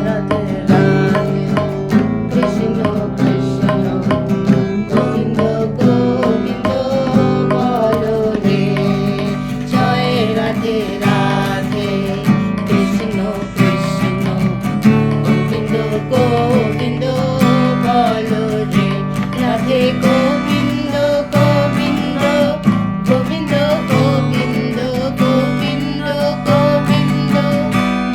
রাধে রাধে কৃষ্ণ কৃষ্ণ গোবিন্দ গোবিন্দ বলো রে জয় রাধে রাধে কৃষ্ণ কৃষ্ণ গোবিন্দ গোবিন্দ বলো রে রাধে গোবিন্দ গোবিন্দ গোবিন্দ গোবিন্দ গোবিন্দ গোবিন্দ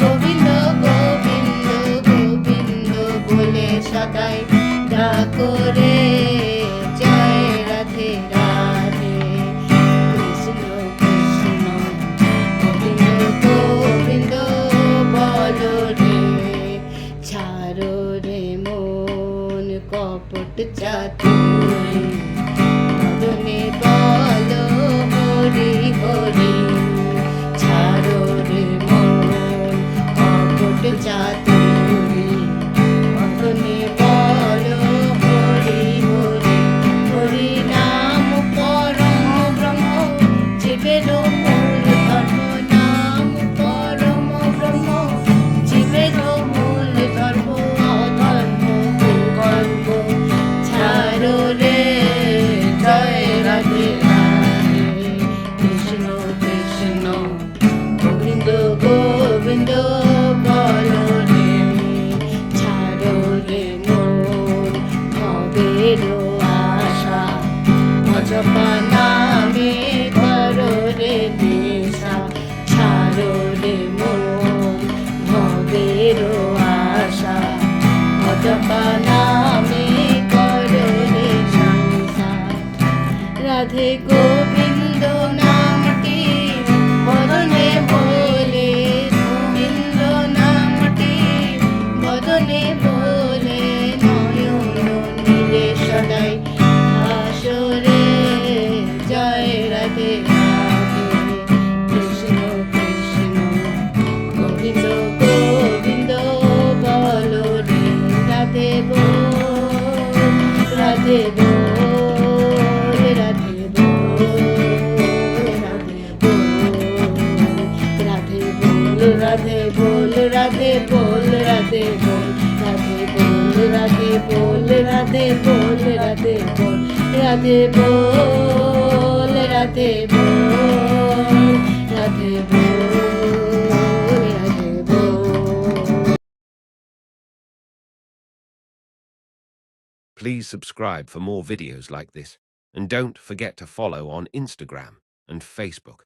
গোবিন্দ গোবিন্দ গোবিন্দ বলে সদাই ডাকো রে জয় রাধে রাধে কৃষ্ণ কৃষ্ণ গোবিন্দ গোবিন্দ বলো রে ছাড়ো রে মন কপট চাতুরি মদনে বলো হরি হরি ছাড়ো রে মন কপট চাতুরি মদনে বলো হরি হরি হরি নাম পরম ব্রহ্ম জীবের মূল ধর্ম নাম পরম ব্রহ্ম জীবের মূল ধর্ম অধর্ম কুকর্ম ছাড়ো রে জয় রাধে রাধে কৃষ্ণ কৃষ্ণ গোবিন্দ গোবিন্দ বলো রে ছাড়ো রে মন ভবের আশা অজপা নামে করো রে নেশা ছাড়ো রে মন ভবের আশা অজপা নামে করো রে সংসার রাধে গোবিন্দ নামটি বদনে বলে গোবিন্দ নামটি বদনে বলে নয়ন নীলে সদাই আসরে জয় রাধে রাধে কৃষ্ণ কৃষ্ণ গোবিন্দ গোবিন্দ বলো রে রাধে বল রাধে বল রাধে বল রাধে বল রাধে বল রাধে বল রাধে বল রাধে বল রাধে বল রাধে বল রাধে বল রাধে বল রাধে বল রাধে বল। Please subscribe for more videos like this, and don't forget to follow on Instagram and Facebook.